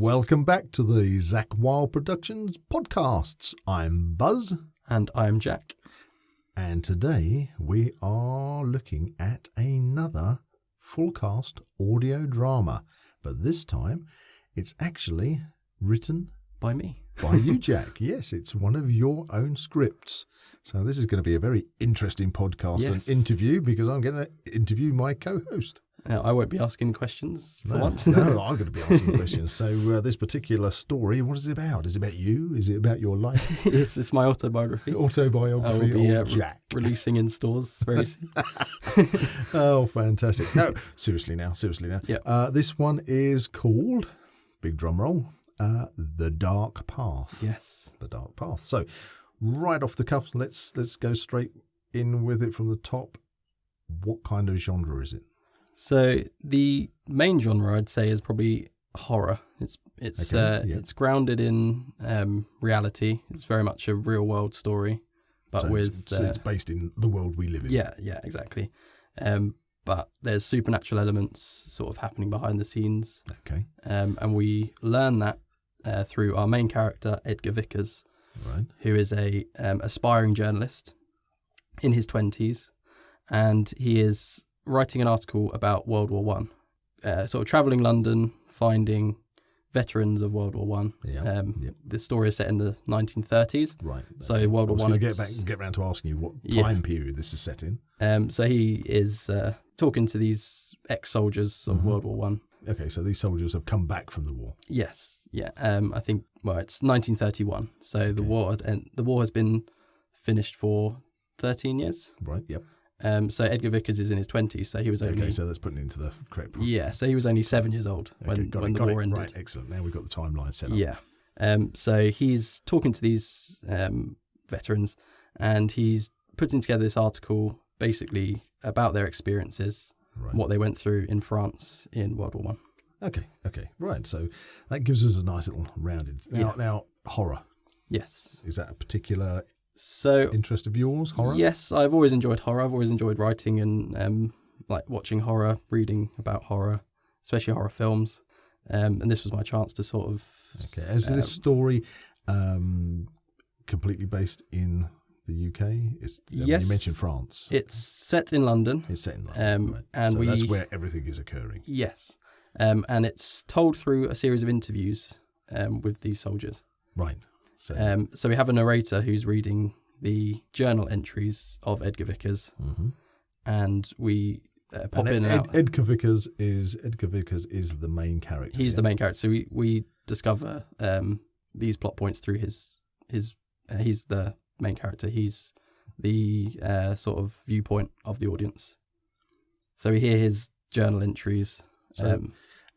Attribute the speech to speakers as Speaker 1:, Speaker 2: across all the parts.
Speaker 1: Welcome back to the Zak Wylde Productions podcasts. I'm Buzz.
Speaker 2: And I'm Jack.
Speaker 1: And today we are looking at another full cast audio drama. But this time it's actually written
Speaker 2: by me.
Speaker 1: By you, Jack. Yes, it's one of your own scripts. So this is going to be a very interesting podcast and interview because I'm going to interview my co-host.
Speaker 2: I won't be asking questions for once.
Speaker 1: No, I'm going to be asking questions. So this particular story, what is it about? Is it about you? Is it about your life?
Speaker 2: It's my autobiography.
Speaker 1: Autobiography
Speaker 2: of
Speaker 1: Jack.
Speaker 2: Releasing in stores very soon.
Speaker 1: Oh, fantastic. No, seriously now.
Speaker 2: Yep.
Speaker 1: This one is called, big drum roll, The Dark Path.
Speaker 2: Yes.
Speaker 1: The Dark Path. So right off the cuff, let's go straight in with it from the top. What kind of genre is it?
Speaker 2: So the main genre I'd say is probably horror. It's grounded in reality. It's very much a real world story, but so
Speaker 1: it's based in the world we live in.
Speaker 2: Yeah, exactly. But there's supernatural elements sort of happening behind the scenes.
Speaker 1: Okay.
Speaker 2: And we learn that through our main character, Edgar Vickers,
Speaker 1: right,
Speaker 2: who is a aspiring journalist in his 20s, and he is writing an article about World War One, sort of travelling London, finding veterans of World War One. The story is set in the 1930s.
Speaker 1: Right.
Speaker 2: So World War One.
Speaker 1: I was going to get around to asking you what time period this is set in.
Speaker 2: So he is talking to these ex-soldiers of World War One.
Speaker 1: Okay, so these soldiers have come back from the war.
Speaker 2: Yes, yeah. I think it's 1931. So the war has been finished for 13 years.
Speaker 1: Right. Yep.
Speaker 2: So Edgar Vickers is in his 20s, so he was only...
Speaker 1: Okay, so that's putting it into the correct...
Speaker 2: Yeah, so he was only 7 years old when the war ended.
Speaker 1: Right, excellent. Now we've got the timeline set up.
Speaker 2: Yeah. So he's talking to these veterans, and he's putting together this article basically about their experiences, what they went through in France in World War One.
Speaker 1: Okay, right. So that gives us a nice little rounded... Now, horror.
Speaker 2: Yes.
Speaker 1: Is that a particular... interest of yours, horror?
Speaker 2: Yes, I've always enjoyed horror. I've always enjoyed writing and like watching horror, reading about horror, especially horror films. And this was my chance to sort of...
Speaker 1: Okay. Is this story completely based in the UK?
Speaker 2: Yes.
Speaker 1: You mentioned France.
Speaker 2: It's set in London.
Speaker 1: It's set in London, right.
Speaker 2: And
Speaker 1: so that's where everything is occurring.
Speaker 2: Yes. And it's told through a series of interviews with these soldiers.
Speaker 1: Right.
Speaker 2: So we have a narrator who's reading the journal entries of Edgar Vickers, and we pop in and out. Edgar Vickers
Speaker 1: is the main character.
Speaker 2: He's the main character. So we discover these plot points through his. He's the main character. He's the sort of viewpoint of the audience. So we hear his journal entries.
Speaker 1: So,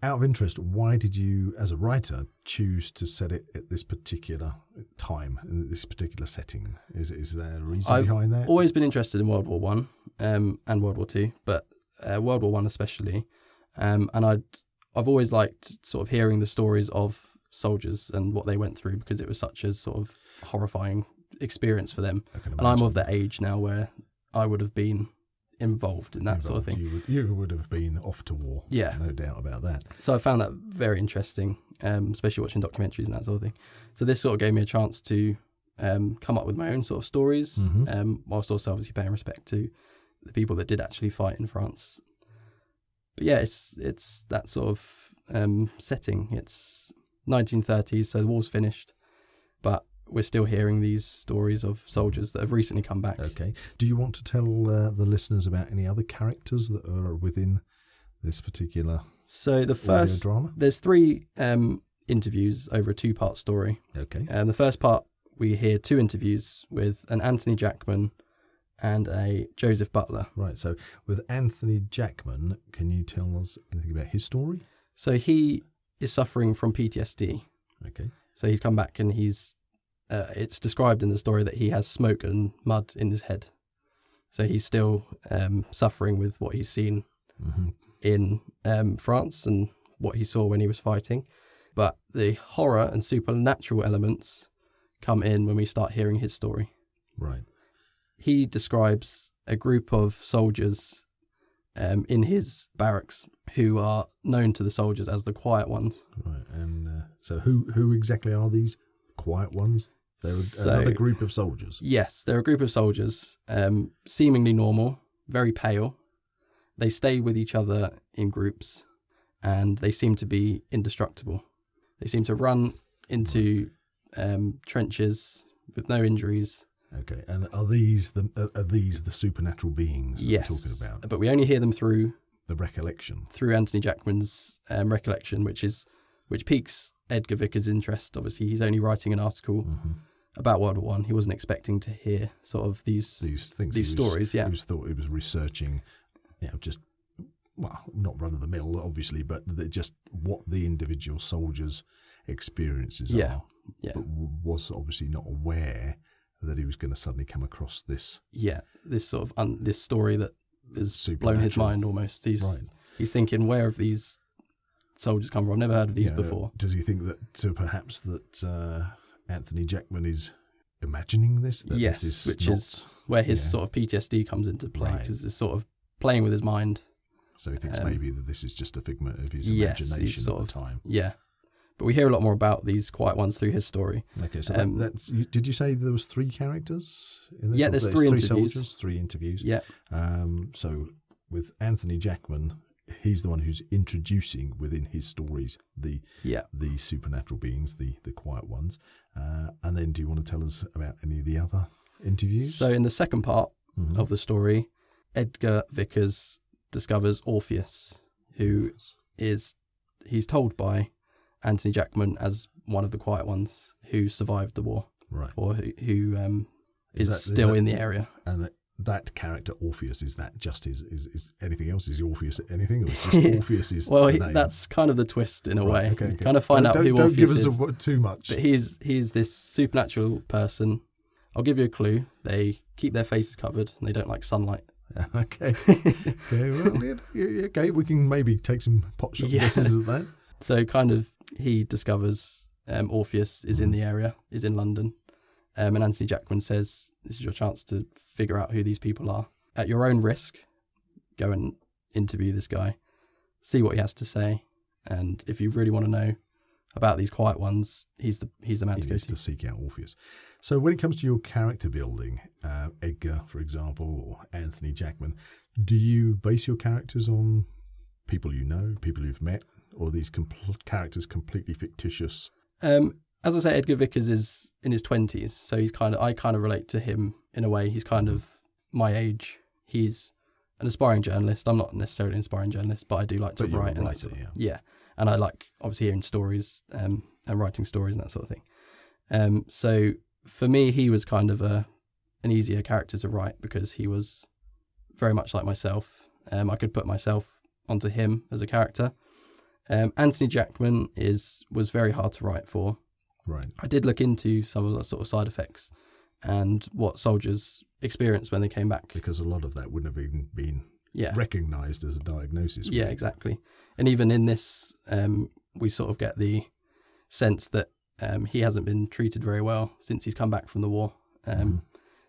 Speaker 1: out of interest, why did you, as a writer, choose to set it at this particular time, in this particular setting? Is there a reason behind that?
Speaker 2: I've always been interested in World War One and World War Two, but World War One especially. And I've always liked sort of hearing the stories of soldiers and what they went through because it was such a sort of horrifying experience for them. And I'm of the age now where I would have been involved in that sort of thing.
Speaker 1: You would have been off to war.
Speaker 2: Yeah.
Speaker 1: No doubt about that.
Speaker 2: So I found that very interesting, especially watching documentaries and that sort of thing. So this sort of gave me a chance to come up with my own sort of stories, whilst also obviously paying respect to the people that did actually fight in France. But yeah, it's that sort of setting. It's 1930s, so the war's finished, but we're still hearing these stories of soldiers that have recently come back.
Speaker 1: Okay. Do you want to tell the listeners about any other characters that are within this particular drama?
Speaker 2: There's 3 interviews over a 2-part story.
Speaker 1: Okay.
Speaker 2: The first part, we hear 2 interviews with an Anthony Jackman and a Joseph Butler.
Speaker 1: Right. So with Anthony Jackman, can you tell us anything about his story?
Speaker 2: So he is suffering from PTSD.
Speaker 1: Okay.
Speaker 2: So he's come back and it's described in the story that he has smoke and mud in his head. So he's still suffering with what he's seen in France and what he saw when he was fighting. But the horror and supernatural elements come in when we start hearing his story.
Speaker 1: Right.
Speaker 2: He describes a group of soldiers in his barracks who are known to the soldiers as the quiet ones.
Speaker 1: Right. And So who exactly are these quiet ones? They're another group of soldiers.
Speaker 2: Yes, they're a group of soldiers, seemingly normal, very pale. They stay with each other in groups, and they seem to be indestructible. They seem to run into trenches with no injuries.
Speaker 1: Okay, and are these the supernatural beings that
Speaker 2: Yes,
Speaker 1: we're talking about?
Speaker 2: But we only hear them through
Speaker 1: The recollection.
Speaker 2: Through Anthony Jackman's recollection, which piques Edgar Vickers' interest. Obviously, he's only writing an article about World War I. He wasn't expecting to hear sort of these
Speaker 1: things,
Speaker 2: these stories. Yeah,
Speaker 1: he thought he was researching, just not run of the mill, obviously, but just what the individual soldiers' experiences are. Yeah, but was obviously not aware that he was going to suddenly come across this.
Speaker 2: Yeah, this sort of this story that has blown his mind almost. He's thinking, where have these soldiers come from? I've never heard of these before.
Speaker 1: Does he think that perhaps that Anthony Jackman is imagining this? That
Speaker 2: yes, which is where his sort of PTSD comes into play, because it's sort of playing with his mind.
Speaker 1: So he thinks maybe that this is just a figment of his imagination at the time.
Speaker 2: Yeah. But we hear a lot more about these quiet ones through his story. Okay,
Speaker 1: so that's. Did you say there was 3 characters in this?
Speaker 2: Yeah, there's 3 interviews.
Speaker 1: 3 soldiers, 3 interviews.
Speaker 2: Yeah.
Speaker 1: So with Anthony Jackman, he's the one who's introducing within his stories the supernatural beings, the quiet ones. And then do you want to tell us about any of the other interviews?
Speaker 2: So in the second part of the story, Edgar Vickers discovers Orpheus, who he's told by Anthony Jackman as one of the quiet ones who survived the war, right? Or who is still in the area.
Speaker 1: And that character Orpheus, is that just is anything else? Is Orpheus anything, or is just Orpheus is
Speaker 2: well,
Speaker 1: the name?
Speaker 2: That's kind of the twist in a way.
Speaker 1: Okay.
Speaker 2: You kind of find out who Orpheus is.
Speaker 1: Don't give us too much.
Speaker 2: But he's this supernatural person. I'll give you a clue. They keep their faces covered and they don't like sunlight.
Speaker 1: Okay. Well, okay. We can maybe take some pot shot guesses at that.
Speaker 2: So kind of he discovers Orpheus is in the area, is in London. And Anthony Jackman says, this is your chance to figure out who these people are. At your own risk, go and interview this guy, see what he has to say. And if you really want to know about these quiet ones, he's the man to go to.
Speaker 1: To seek out Orpheus. So when it comes to your character building, Edgar, for example, or Anthony Jackman, do you base your characters on people you know, people you've met, or are these characters completely fictitious?
Speaker 2: As I say, Edgar Vickers is in his 20s, so I kind of relate to him in a way. He's kind of my age. He's an aspiring journalist. I'm not necessarily an aspiring journalist, but I do like to write.
Speaker 1: You're a writer,
Speaker 2: yeah. And I like, obviously, hearing stories and writing stories and that sort of thing. So for me, he was kind of an easier character to write because he was very much like myself. I could put myself onto him as a character. Anthony Jackman was very hard to write for.
Speaker 1: Right.
Speaker 2: I did look into some of the sort of side effects and what soldiers experienced when they came back.
Speaker 1: Because a lot of that wouldn't have even been recognised as a diagnosis.
Speaker 2: Yeah, exactly. And even in this, we sort of get the sense that he hasn't been treated very well since he's come back from the war,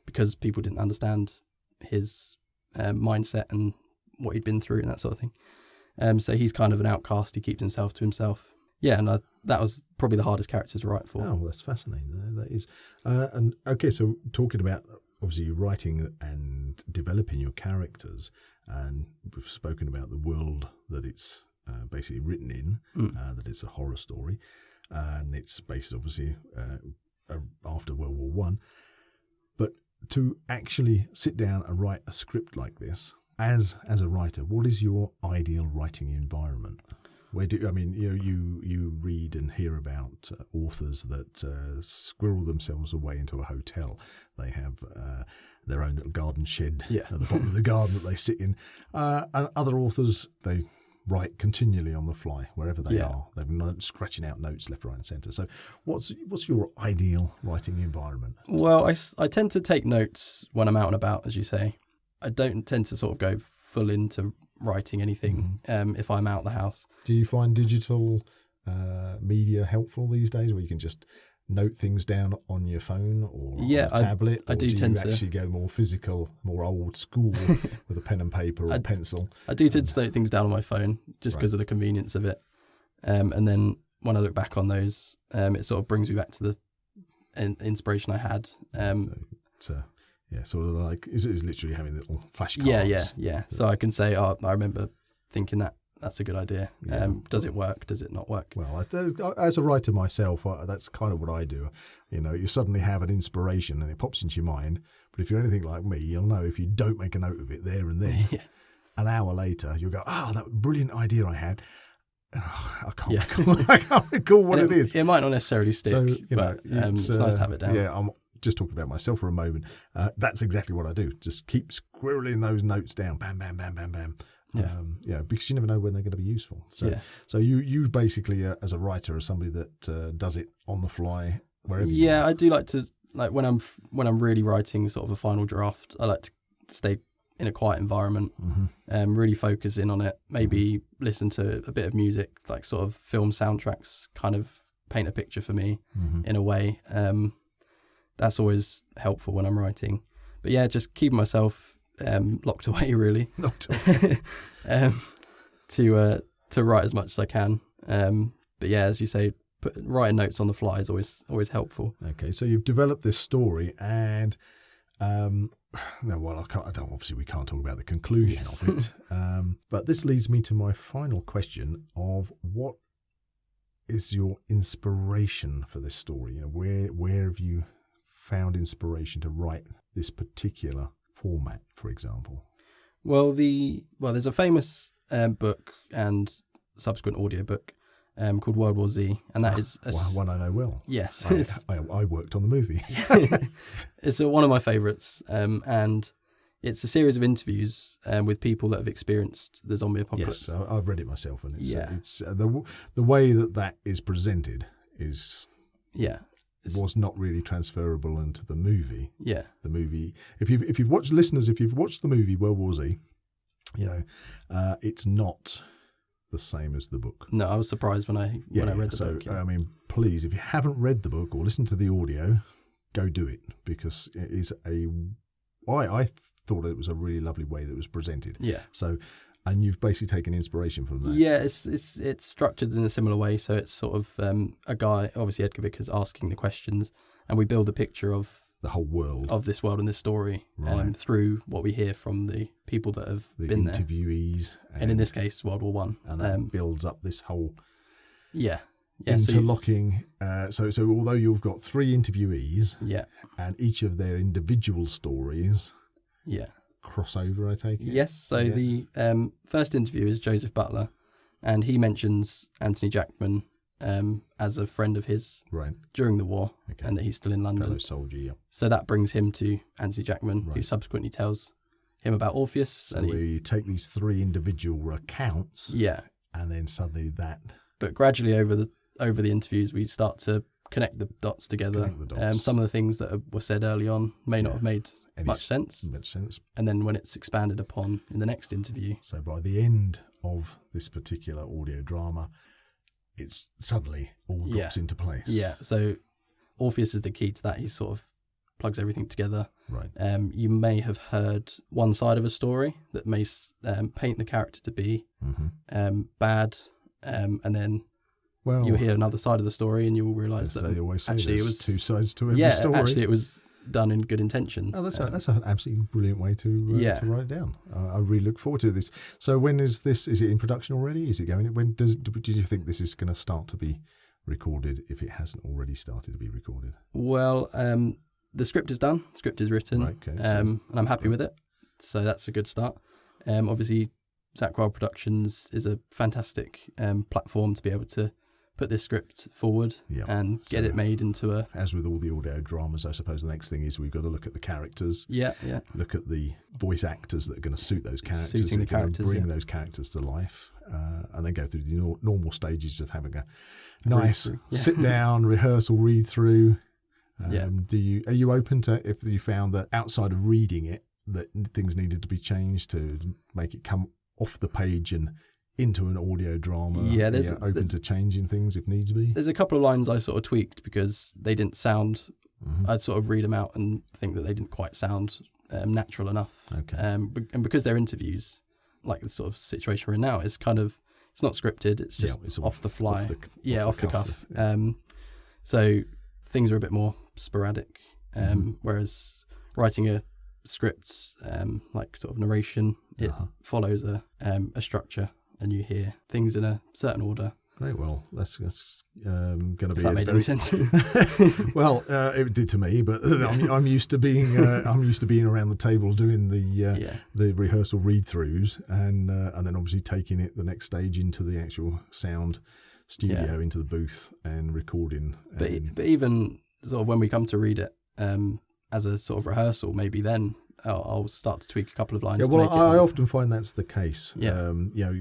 Speaker 2: because people didn't understand his mindset and what he'd been through and that sort of thing. So he's kind of an outcast. He keeps himself to himself. Yeah, and that was probably the hardest character to write for.
Speaker 1: Oh, that's fascinating. That is. And okay, so talking about obviously writing and developing your characters, and we've spoken about the world that it's basically written in, that it's a horror story, and it's based obviously after World War One. But to actually sit down and write a script like this, as a writer, what is your ideal writing environment? You read and hear about authors that squirrel themselves away into a hotel. They have their own little garden shed at the bottom of the garden that they sit in. And other authors, they write continually on the fly, wherever they are. They're scratching out notes left, right and centre. So what's your ideal writing environment?
Speaker 2: Well, I tend to take notes when I'm out and about, as you say. I don't tend to sort of go full into writing anything if I'm out the house.
Speaker 1: Do you find digital media helpful these days, where you can just note things down on your phone or on a tablet?
Speaker 2: I do tend to
Speaker 1: actually go more physical, more old school with a pen and paper or a pencil?
Speaker 2: I do tend to note things down on my phone just because of the convenience of it. And then when I look back on those, it sort of brings me back to the inspiration I had.
Speaker 1: Sort of like it's literally having little flashcards.
Speaker 2: Yeah. So I can say, I remember thinking that's a good idea. Does it work? Does it not work?
Speaker 1: Well, as a writer myself, that's kind of what I do. You suddenly have an inspiration and it pops into your mind. But if you're anything like me, you'll know if you don't make a note of it there and then, an hour later, you'll go, that brilliant idea I had. I can't recall what it is.
Speaker 2: It might not necessarily stick, but it's nice to have it down.
Speaker 1: Yeah, I'm just talking about myself for a moment. That's exactly what I do. Just keep squirreling those notes down. Bam, bam, bam, bam, bam. Because you never know when they're going to be useful. So you basically, as a writer, are somebody that does it on the fly wherever.
Speaker 2: I do like to when I'm really writing sort of a final draft. I like to stay in a quiet environment, really focus in on it. Maybe listen to a bit of music, like sort of film soundtracks, kind of paint a picture for me in a way. That's always helpful when I'm writing. But just keeping myself locked away, really.
Speaker 1: Locked away.
Speaker 2: To write as much as I can. But as you say, writing notes on the fly is always helpful.
Speaker 1: Okay, so you've developed this story, and obviously we can't talk about the conclusion of it. But this leads me to my final question of what is your inspiration for this story? Where have you found inspiration to write this particular format, for example?
Speaker 2: Well, there's a famous book and subsequent audiobook called World War Z, and that is one I know well. Yes,
Speaker 1: I worked on the movie.
Speaker 2: It's one of my favourites, and it's a series of interviews with people that have experienced the zombie apocalypse.
Speaker 1: Yes, I've read it myself, and it's the way that is presented is was not really transferable into the movie.
Speaker 2: Yeah,
Speaker 1: the movie. If you've watched the movie World War Z, it's not the same as the book.
Speaker 2: No, I was surprised when I read the book.
Speaker 1: I mean, please, if you haven't read the book or listened to the audio, go do it, because it is I thought it was a really lovely way that it was presented.
Speaker 2: Yeah.
Speaker 1: So, and you've basically taken inspiration from that.
Speaker 2: Yeah, it's structured in a similar way. So it's sort of a guy, obviously Edgar Vickers, asking the questions, and we build a picture of
Speaker 1: the whole world,
Speaker 2: of this world and this story, through what we hear from the people that have been there,
Speaker 1: interviewees,
Speaker 2: and in this case, World War One,
Speaker 1: and that builds up this whole
Speaker 2: interlocking.
Speaker 1: So although you've got 3 interviewees, and each of their individual stories, crossover, I take it.
Speaker 2: Yes. So the first interview is Joseph Butler, and he mentions Anthony Jackman as a friend of his during the war, and that he's still in London.
Speaker 1: Fellow soldier, yeah.
Speaker 2: So that brings him to Anthony Jackman, who subsequently tells him about Orpheus.
Speaker 1: So you take these 3 individual accounts, and then suddenly that.
Speaker 2: But gradually over the interviews, we start to connect the dots together. Some of the things that were said early on may not have made much sense. And then when it's expanded upon in the next interview.
Speaker 1: So by the end of this particular audio drama, it's suddenly all drops into place.
Speaker 2: Yeah, so Orpheus is the key to that. He sort of plugs everything together.
Speaker 1: Right.
Speaker 2: You may have heard one side of a story that may paint the character to be bad, and then you'll hear another side of the story and you'll realise that
Speaker 1: they always say
Speaker 2: actually it was
Speaker 1: 2 sides to every story.
Speaker 2: Actually it was done in good intention.
Speaker 1: Oh, that's an absolutely brilliant way to write it down. I really look forward to this. So when is this? Is it in production already? Is it going? Do you think this is going to start to be recorded if it hasn't already started to be recorded?
Speaker 2: Well, the script is done. The script is written, and I'm happy with it. So that's a good start. Obviously, Zak Wylde Productions is a fantastic platform to be able to put this script forward and get it made into a...
Speaker 1: As with all the audio dramas, I suppose the next thing is we've got to look at the characters. Look at the voice actors that are going to suit those characters.
Speaker 2: Suiting the characters,
Speaker 1: bring those characters to life. And then go through the normal stages of having a nice sit down, rehearsal, read through. Are you open to, if you found that outside of reading it, that things needed to be changed to make it come off the page and into an audio drama? There's open to changing things if needs be.
Speaker 2: There's a couple of lines I sort of tweaked because they didn't sound. I'd sort of read them out and think that they didn't quite sound natural enough.
Speaker 1: Okay.
Speaker 2: And because they're interviews, like the sort of situation we're in now, it's it's not scripted. It's just
Speaker 1: it's
Speaker 2: off the fly.
Speaker 1: Off the cuff.
Speaker 2: So things are a bit more sporadic. Whereas writing a script, like sort of narration, it follows a structure, and you hear things in a certain order.
Speaker 1: Very well. That's going to be.
Speaker 2: If that made any sense.
Speaker 1: Well, it did to me, but I'm used to being around the table doing the rehearsal read-throughs, and then obviously taking it the next stage into the actual sound studio, into the booth and recording.
Speaker 2: But even sort of when we come to read it as a sort of rehearsal, maybe then I'll start to tweak a couple of lines.
Speaker 1: Yeah, well, I often find that's the case.
Speaker 2: Yeah.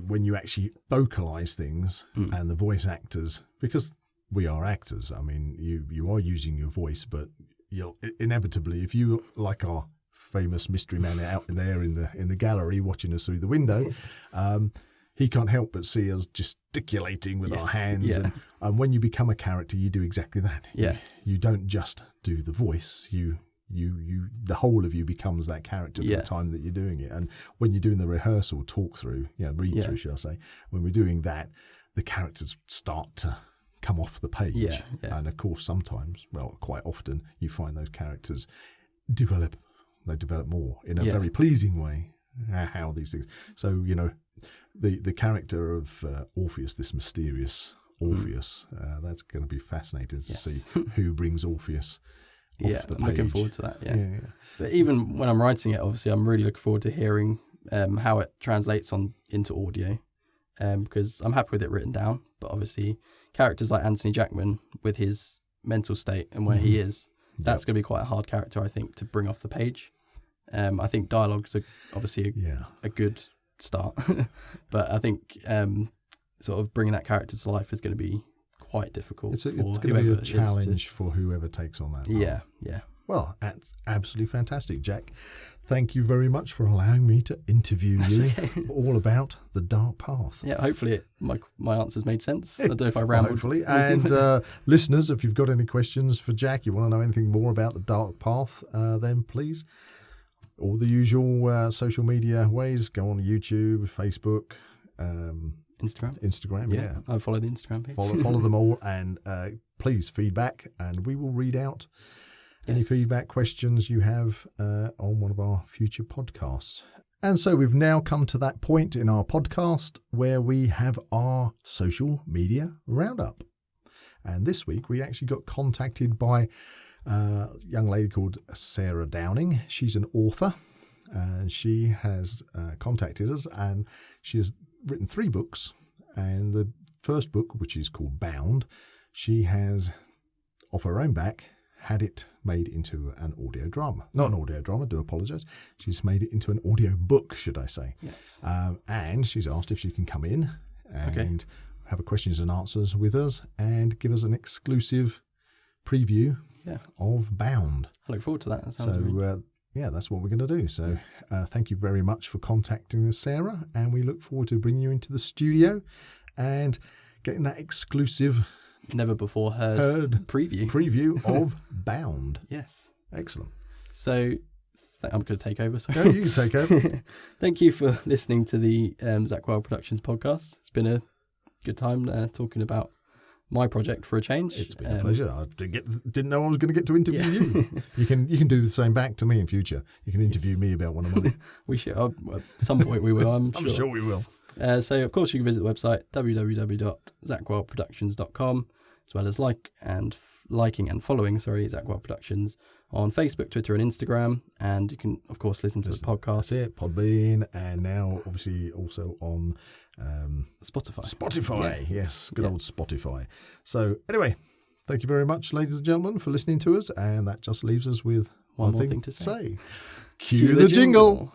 Speaker 1: When you actually vocalise things and the voice actors, because we are actors. I mean, you are using your voice, but you'll inevitably, if you like our famous mystery man out there in the gallery watching us through the window, he can't help but see us gesticulating with our hands.
Speaker 2: Yeah.
Speaker 1: And when you become a character, you do exactly that.
Speaker 2: Yeah.
Speaker 1: You don't just do the voice. You the whole of you becomes that character for the time that you're doing it. And when you're doing the rehearsal read through, should I say, when we're doing that, the characters start to come off the page.
Speaker 2: Yeah.
Speaker 1: And of course, sometimes, well, quite often, you find those characters develop more in a very pleasing way. How these things. So, the character of Orpheus, this mysterious Orpheus, that's going to be fascinating to see who brings Orpheus off the page.
Speaker 2: I'm looking forward to that, yeah. But even when I'm writing it, obviously, I'm really looking forward to hearing how it translates into audio, because I'm happy with it written down, but obviously characters like Anthony Jackman, with his mental state and where he is, that's going to be quite a hard character, I think, to bring off the page. I think dialogues are obviously a good start, but I think sort of bringing that character to life is going to be quite difficult.
Speaker 1: It's going to be a challenge for whoever takes on that.
Speaker 2: Yeah.
Speaker 1: Well, that's absolutely fantastic, Jack. Thank you very much for allowing me to interview you all about The Dark Path.
Speaker 2: Yeah, hopefully my answers made sense. I don't know if I rambled.
Speaker 1: Hopefully. And listeners, if you've got any questions for Jack, you want to know anything more about The Dark Path, then please, all the usual social media ways, go on YouTube, Facebook, Instagram, yeah.
Speaker 2: I follow the Instagram page.
Speaker 1: Follow them all, and please feedback, and we will read out any feedback, questions you have on one of our future podcasts. And so we've now come to that point in our podcast where we have our social media roundup. And this week we actually got contacted by a young lady called Sarah Downing. She's an author, and she has contacted us, and she has written 3 books. And the first book, which is called Bound, she has, off her own back, had it made into an audio drama. Not an audio drama, I do apologise. She's made it into an audio book, should I say.
Speaker 2: Yes.
Speaker 1: And she's asked if she can come in and have a questions and answers with us and give us an exclusive preview of Bound.
Speaker 2: I look forward to that. That sounds really...
Speaker 1: that's what we're going to do. So thank you very much for contacting us, Sarah, and we look forward to bringing you into the studio and getting that exclusive...
Speaker 2: never before heard
Speaker 1: preview of Bound.
Speaker 2: Yes.
Speaker 1: Excellent.
Speaker 2: So I'm going to take over. Sorry.
Speaker 1: No, you can take over.
Speaker 2: Thank you for listening to the Zak Wylde Productions podcast. It's been a good time talking about my project for a change.
Speaker 1: It's been a pleasure. I didn't know I was going to get to interview you. You can do the same back to me in future. You can interview me about one of mine.
Speaker 2: We should. At some point we will. I'm
Speaker 1: sure we will.
Speaker 2: So of course you can visit the website www.zakwyldeproductions.com, as well as liking and following Zak Wylde Productions on Facebook, Twitter, and Instagram. And you can of course listen to the podcast.
Speaker 1: That's it. Podbean, and now obviously also on
Speaker 2: Spotify.
Speaker 1: Yes, good old Spotify. So anyway, thank you very much, ladies and gentlemen, for listening to us, and that just leaves us with one more thing to say. Cue the jingle.